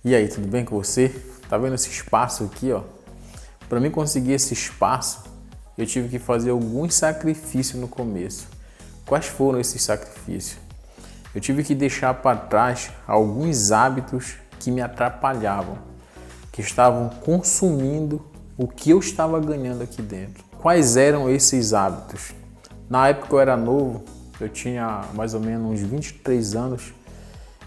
E aí, tudo bem com você? Tá vendo esse espaço aqui, ó? Para mim conseguir esse espaço, eu tive que fazer alguns sacrifícios no começo. Quais foram esses sacrifícios? Eu tive que deixar para trás alguns hábitos que me atrapalhavam, que estavam consumindo o que eu estava ganhando aqui dentro. Quais eram esses hábitos? Na época que eu era novo, eu tinha mais ou menos uns 23 anos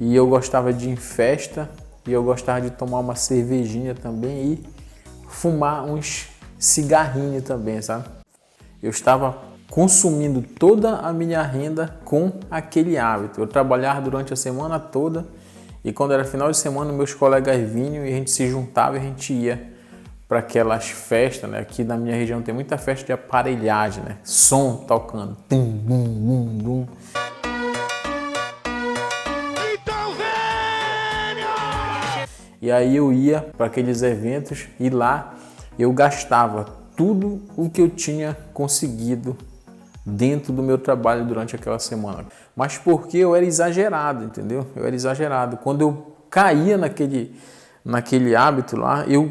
e eu gostava de ir em festa e eu gostava de tomar uma cervejinha também e fumar uns cigarrinhos também, sabe? Eu estava consumindo toda a minha renda com aquele hábito. Eu trabalhava durante a semana toda e quando era final de semana meus colegas vinham e a gente se juntava e a gente ia para aquelas festas, né? Aqui na minha região tem muita festa de aparelhagem, né? Som tocando. Tum, bum, bum, bum. E aí eu ia para aqueles eventos e lá eu gastava tudo o que eu tinha conseguido dentro do meu trabalho durante aquela semana. Mas porque eu era exagerado, entendeu? Eu era exagerado. Quando eu caía naquele hábito lá, eu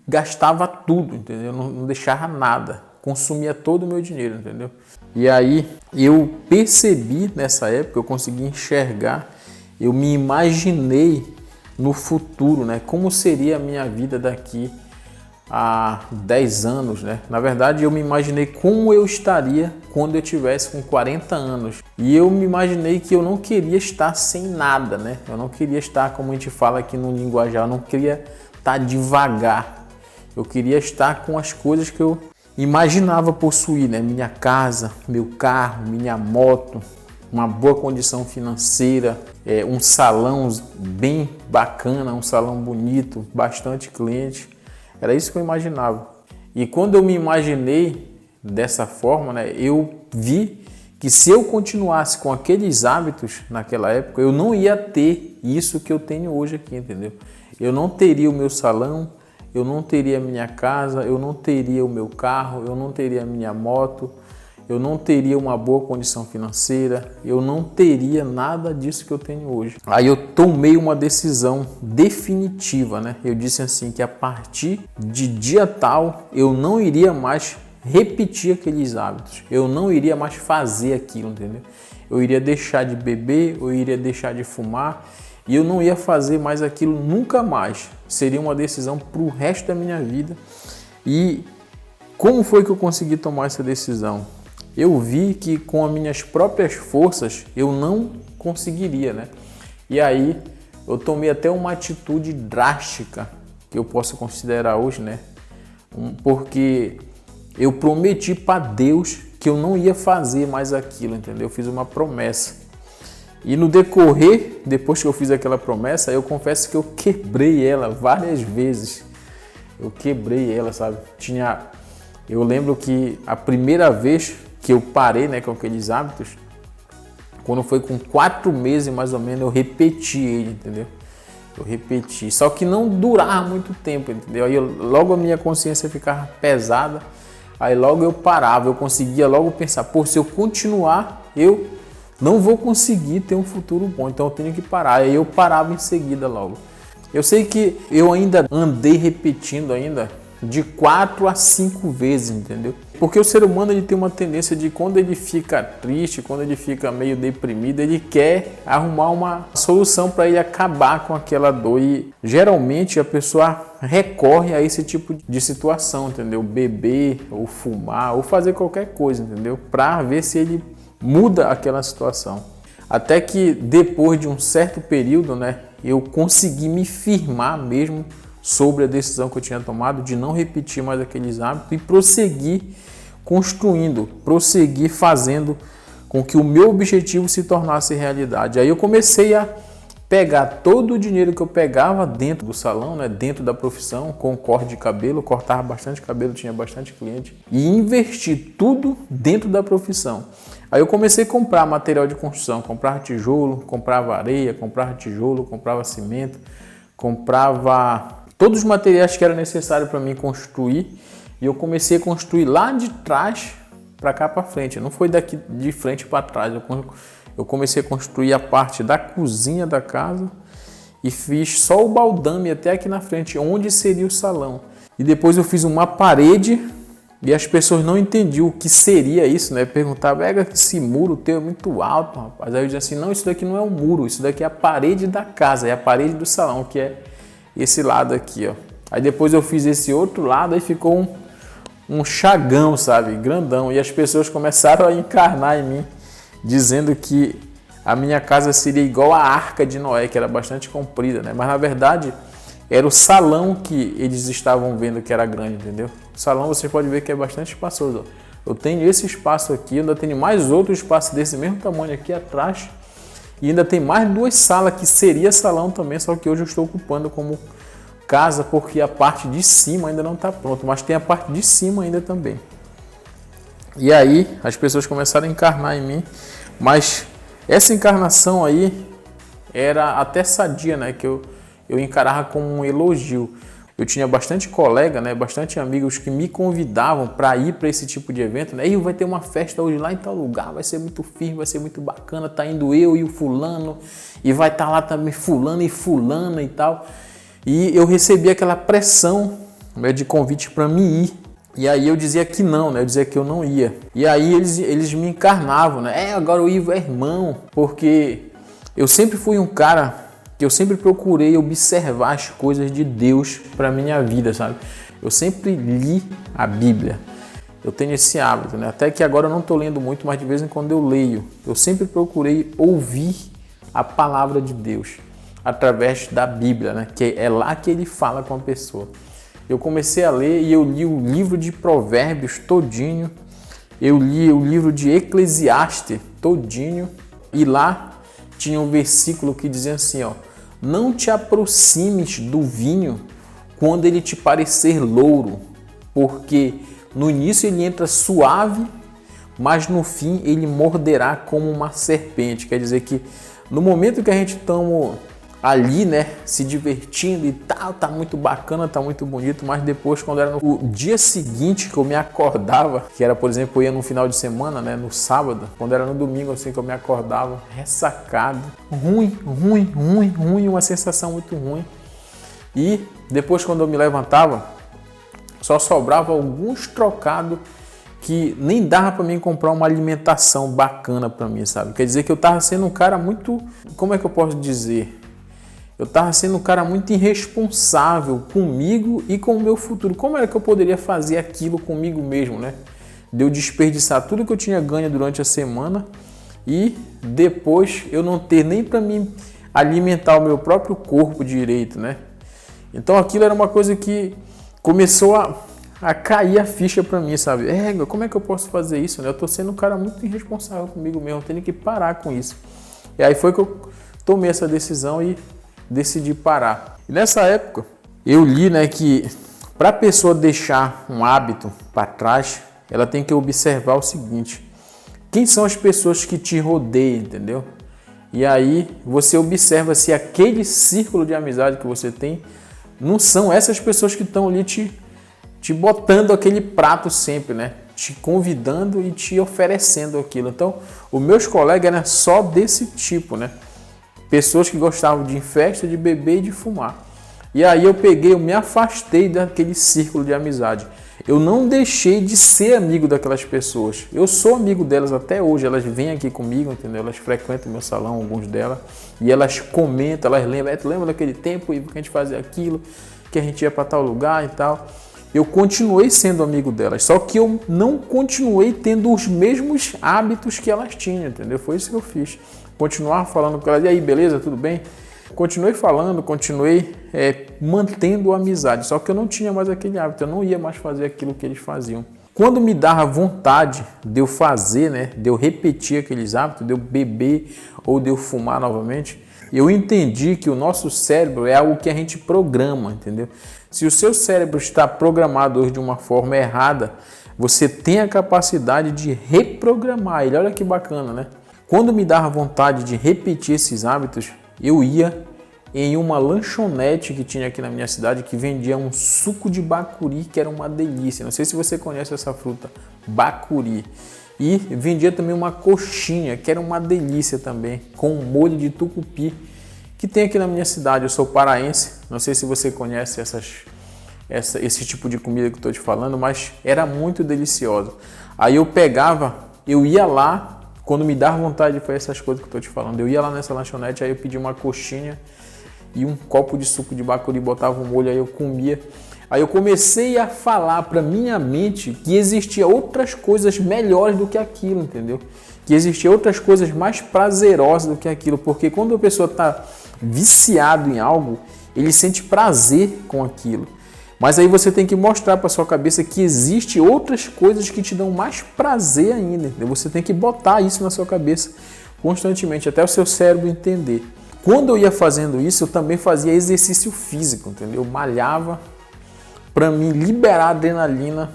gastava tudo, entendeu? Não deixava nada. Consumia todo o meu dinheiro, entendeu? E aí eu percebi nessa época, eu consegui enxergar, eu me imaginei no futuro, né? Como seria a minha vida daqui a 10 anos, né? Na verdade, eu me imaginei como eu estaria quando eu tivesse com 40 anos. E eu me imaginei que eu não queria estar sem nada, né? Eu não queria estar, como a gente fala aqui no linguajar, eu não queria estar devagar. Eu queria estar com as coisas que eu imaginava possuir, né? Minha casa, meu carro, minha moto, uma boa condição financeira, um salão bem bacana, um salão bonito, bastante cliente. Era isso que eu imaginava. E quando eu me imaginei dessa forma, né, eu vi que se eu continuasse com aqueles hábitos naquela época, eu não ia ter isso que eu tenho hoje aqui, entendeu? Eu não teria o meu salão, eu não teria a minha casa, eu não teria o meu carro, eu não teria a minha moto, eu não teria uma boa condição financeira, eu não teria nada disso que eu tenho hoje. Aí eu tomei uma decisão definitiva, né? Eu disse assim que a partir de dia tal eu não iria mais repetir aqueles hábitos, eu não iria mais fazer aquilo, entendeu? Eu iria deixar de beber, eu iria deixar de fumar e eu não ia fazer mais aquilo nunca mais. Seria uma decisão para o resto da minha vida. E como foi que eu consegui tomar essa decisão? Eu vi que com as minhas próprias forças eu não conseguiria, né? E aí eu tomei até uma atitude drástica, que eu posso considerar hoje, né? Porque eu prometi para Deus que eu não ia fazer mais aquilo, entendeu? Eu fiz uma promessa. E no decorrer, depois que eu fiz aquela promessa, eu confesso que eu quebrei ela várias vezes. Eu quebrei ela, sabe? Eu lembro que a primeira vez que eu parei, né, com aqueles hábitos, quando foi com 4 meses mais ou menos, eu repeti ele, entendeu? Eu repeti, só que não durava muito tempo, entendeu? Aí logo a minha consciência ficava pesada, aí logo eu parava, eu conseguia logo pensar, pô, se eu continuar, eu não vou conseguir ter um futuro bom, então eu tenho que parar. Aí eu parava em seguida logo. Eu sei que eu ainda andei repetindo de 4 a 5 vezes, entendeu? Porque o ser humano ele tem uma tendência de quando ele fica triste, quando ele fica meio deprimido, ele quer arrumar uma solução para ele acabar com aquela dor e geralmente a pessoa recorre a esse tipo de situação, entendeu? Beber ou fumar ou fazer qualquer coisa, entendeu? Para ver se ele muda aquela situação. Até que depois de um certo período, né, eu consegui me firmar mesmo sobre a decisão que eu tinha tomado de não repetir mais aqueles hábitos e prosseguir construindo, prosseguir fazendo com que o meu objetivo se tornasse realidade. Aí eu comecei a pegar todo o dinheiro que eu pegava dentro do salão, né, dentro da profissão, com corte de cabelo, cortava bastante cabelo, tinha bastante cliente, e investir tudo dentro da profissão. Aí eu comecei a comprar material de construção, comprava tijolo, comprava areia, comprava tijolo, comprava cimento, comprava todos os materiais que eram necessários para mim construir, e eu comecei a construir lá de trás para cá para frente. Não foi daqui de frente para trás. Eu comecei a construir a parte da cozinha da casa e fiz só o baldame até aqui na frente, onde seria o salão. E depois eu fiz uma parede e as pessoas não entendiam o que seria isso, né? Perguntavam, esse muro teu é muito alto, rapaz. Aí eu dizia assim, não, isso daqui não é um muro, isso daqui é a parede da casa, é a parede do salão, que é esse lado aqui, ó. Aí depois eu fiz esse outro lado, aí ficou um chagão, sabe? Grandão. E as pessoas começaram a encarnar em mim, dizendo que a minha casa seria igual a Arca de Noé, que era bastante comprida, né? Mas na verdade era o salão que eles estavam vendo que era grande, entendeu? O salão você pode ver que é bastante espaçoso. Eu tenho esse espaço aqui, ainda tenho mais outro espaço desse mesmo tamanho aqui atrás. E ainda tem mais 2 salas que seria salão também, só que hoje eu estou ocupando como casa porque a parte de cima ainda não está pronta, mas tem a parte de cima ainda também. E aí as pessoas começaram a encarnar em mim, mas essa encarnação aí era até sadia, né? Que eu encarava como um elogio. Eu tinha bastante colega, né? Bastante amigos que me convidavam para ir para esse tipo de evento, né? E vai ter uma festa hoje lá em tal lugar, vai ser muito firme, vai ser muito bacana, tá indo eu e o fulano, e vai estar lá também fulano e fulana e tal. E eu recebi aquela pressão, né, de convite para mim ir. E aí eu dizia que não, né? Eu dizia que eu não ia. E aí eles me encarnavam, né? Agora o Ivo é irmão, porque eu sempre fui um cara que eu sempre procurei observar as coisas de Deus para minha vida, sabe? Eu sempre li a Bíblia. Eu tenho esse hábito, né? Até que agora eu não estou lendo muito, mas de vez em quando eu leio. Eu sempre procurei ouvir a palavra de Deus através da Bíblia, né? Que é lá que ele fala com a pessoa. Eu comecei a ler e eu li o livro de Provérbios todinho. Eu li o livro de Eclesiastes todinho. E lá tinha um versículo que dizia assim, ó: não te aproximes do vinho quando ele te parecer louro, porque no início ele entra suave, mas no fim ele morderá como uma serpente. Quer dizer que no momento que a gente está ali, né, se divertindo e tal, tá muito bacana, tá muito bonito, mas depois, quando era no dia seguinte que eu me acordava, que era, por exemplo, eu ia no final de semana, né, no sábado, quando era no domingo, assim, que eu me acordava ressacado, ruim, uma sensação muito ruim. E depois, quando eu me levantava, só sobrava alguns trocados que nem dava para mim comprar uma alimentação bacana para mim, sabe? Quer dizer que eu tava sendo um cara muito, como é que eu posso dizer? Eu estava sendo um cara muito irresponsável comigo e com o meu futuro. Como era que eu poderia fazer aquilo comigo mesmo, né? De eu desperdiçar tudo que eu tinha ganho durante a semana e depois eu não ter nem para mim alimentar o meu próprio corpo direito, né? Então aquilo era uma coisa que começou a cair a ficha para mim, sabe? Como é que eu posso fazer isso, né? Eu tô sendo um cara muito irresponsável comigo mesmo, tenho que parar com isso. E aí foi que eu tomei essa decisão e decidi parar. E nessa época eu li, né, que para a pessoa deixar um hábito para trás, ela tem que observar o seguinte: quem são as pessoas que te rodeiam, entendeu? E aí você observa se aquele círculo de amizade que você tem não são essas pessoas que estão ali te botando aquele prato sempre, né? Te convidando e te oferecendo aquilo. Então, os meus colegas eram só desse tipo, né? Pessoas que gostavam de ir em festa, de beber e de fumar. E aí eu me afastei daquele círculo de amizade. Eu não deixei de ser amigo daquelas pessoas. Eu sou amigo delas até hoje. Elas vêm aqui comigo, entendeu? Elas frequentam meu salão, alguns delas. E elas comentam, elas lembram. Tu lembra daquele tempo que a gente fazia aquilo, que a gente ia para tal lugar e tal. Eu continuei sendo amigo delas. Só que eu não continuei tendo os mesmos hábitos que elas tinham, entendeu? Foi isso que eu fiz. Continuar falando com elas, e aí, beleza, tudo bem? Continuei falando, continuei mantendo a amizade, só que eu não tinha mais aquele hábito, eu não ia mais fazer aquilo que eles faziam. Quando me dava vontade de eu fazer, né, de eu repetir aqueles hábitos, de eu beber ou de eu fumar novamente, eu entendi que o nosso cérebro é algo que a gente programa, entendeu? Se o seu cérebro está programado hoje de uma forma errada, você tem a capacidade de reprogramar ele. Olha que bacana, né? Quando me dava vontade de repetir esses hábitos, eu ia em uma lanchonete que tinha aqui na minha cidade que vendia um suco de bacuri, que era uma delícia. Não sei se você conhece essa fruta, bacuri. E vendia também uma coxinha, que era uma delícia também, com um molho de tucupi, que tem aqui na minha cidade. Eu sou paraense, não sei se você conhece esse tipo de comida que eu estou te falando, mas era muito deliciosa. Aí eu ia lá, quando me dava vontade de fazer essas coisas que eu estou te falando, eu ia lá nessa lanchonete, aí eu pedia uma coxinha e um copo de suco de bacuri, botava um molho, aí eu comia. Aí eu comecei a falar para minha mente que existia outras coisas melhores do que aquilo, entendeu? Que existia outras coisas mais prazerosas do que aquilo, porque quando a pessoa está viciado em algo, ele sente prazer com aquilo. Mas aí você tem que mostrar para sua cabeça que existe outras coisas que te dão mais prazer ainda, entendeu? Você tem que botar isso na sua cabeça constantemente, até o seu cérebro entender. Quando eu ia fazendo isso, eu também fazia exercício físico, entendeu? Eu malhava para me liberar a adrenalina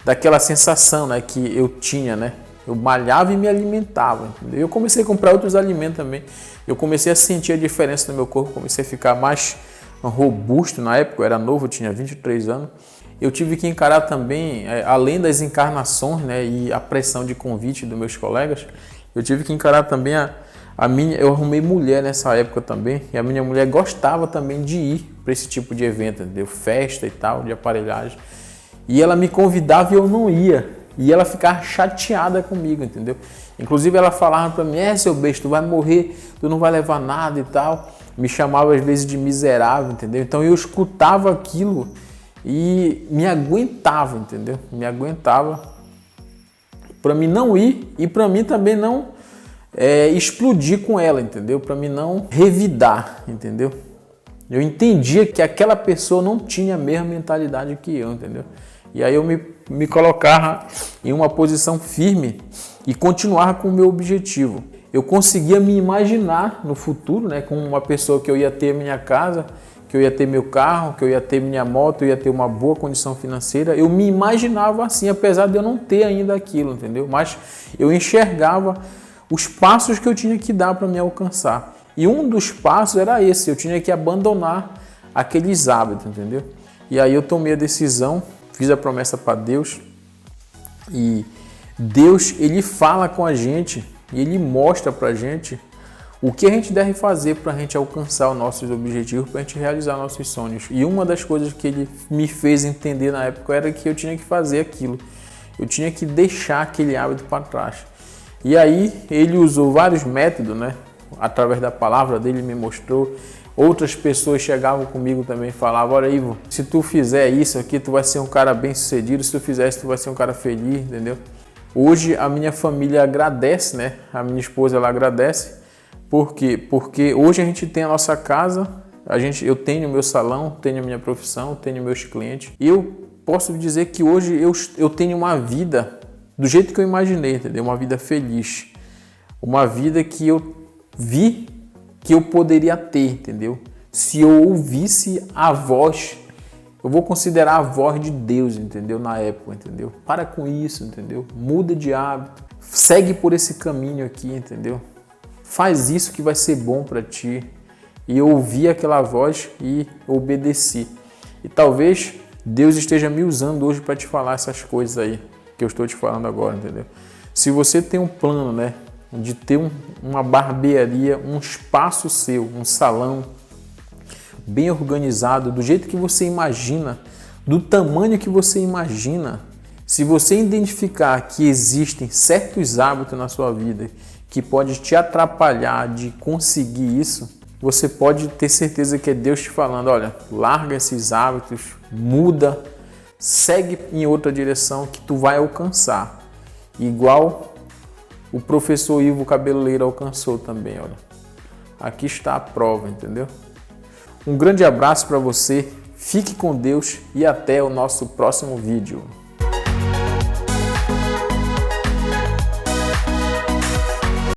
daquela sensação, né, que eu tinha, né? Eu malhava e me alimentava, entendeu? Eu comecei a comprar outros alimentos também. Eu comecei a sentir a diferença no meu corpo, comecei a ficar mais robusto. Na época eu era novo, eu tinha 23 anos. Eu tive que encarar também, além das encarnações, né, e a pressão de convite dos meus colegas, eu tive que encarar também eu arrumei mulher nessa época também, e a minha mulher gostava também de ir para esse tipo de evento, entendeu? Festa e tal, de aparelhagem. E ela me convidava e eu não ia. E ela ficava chateada comigo, entendeu? Inclusive ela falava para mim, seu besta, tu vai morrer, tu não vai levar nada e tal. Me chamava às vezes de miserável, entendeu? Então eu escutava aquilo e me aguentava, entendeu? Me aguentava para mim não ir e para mim também não explodir com ela, entendeu? Para mim não revidar, entendeu? Eu entendia que aquela pessoa não tinha a mesma mentalidade que eu, entendeu? E aí eu me colocava em uma posição firme e continuava com o meu objetivo. Eu conseguia me imaginar no futuro, né, com uma pessoa que eu ia ter minha casa, que eu ia ter meu carro, que eu ia ter minha moto, eu ia ter uma boa condição financeira. Eu me imaginava assim, apesar de eu não ter ainda aquilo, entendeu? Mas eu enxergava os passos que eu tinha que dar para me alcançar. E um dos passos era esse, eu tinha que abandonar aqueles hábitos, entendeu? E aí eu tomei a decisão, fiz a promessa para Deus e Deus, ele fala com a gente e ele mostra para a gente o que a gente deve fazer para a gente alcançar os nossos objetivos, para a gente realizar nossos sonhos. E uma das coisas que ele me fez entender na época era que eu tinha que fazer aquilo, eu tinha que deixar aquele hábito para trás. E aí ele usou vários métodos, né? Através da palavra dele me mostrou. Outras pessoas chegavam comigo também e falavam, olha Ivo, se tu fizer isso aqui, tu vai ser um cara bem sucedido, se tu fizer isso, tu vai ser um cara feliz, entendeu? Hoje a minha família agradece, né? A minha esposa, ela agradece. Por quê? Porque hoje a gente tem a nossa casa, eu tenho o meu salão, tenho a minha profissão, tenho meus clientes. E eu posso dizer que hoje eu tenho uma vida do jeito que eu imaginei, entendeu? Uma vida feliz. Uma vida que eu vi que eu poderia ter, entendeu? Se eu ouvisse a voz, eu vou considerar a voz de Deus, entendeu? Na época, entendeu? Para com isso, entendeu? Muda de hábito, segue por esse caminho aqui, entendeu? Faz isso que vai ser bom para ti. E eu ouvi aquela voz e obedeci. E talvez Deus esteja me usando hoje para te falar essas coisas aí que eu estou te falando agora, entendeu? Se você tem um plano, né, de ter uma barbearia, um espaço seu, um salão bem organizado, do jeito que você imagina, do tamanho que você imagina, se você identificar que existem certos hábitos na sua vida que pode te atrapalhar de conseguir isso, você pode ter certeza que é Deus te falando, olha, larga esses hábitos, muda, segue em outra direção que tu vai alcançar. Igual o professor Ivo Cabeleira alcançou também, olha. Aqui está a prova, entendeu? Um grande abraço para você, fique com Deus e até o nosso próximo vídeo.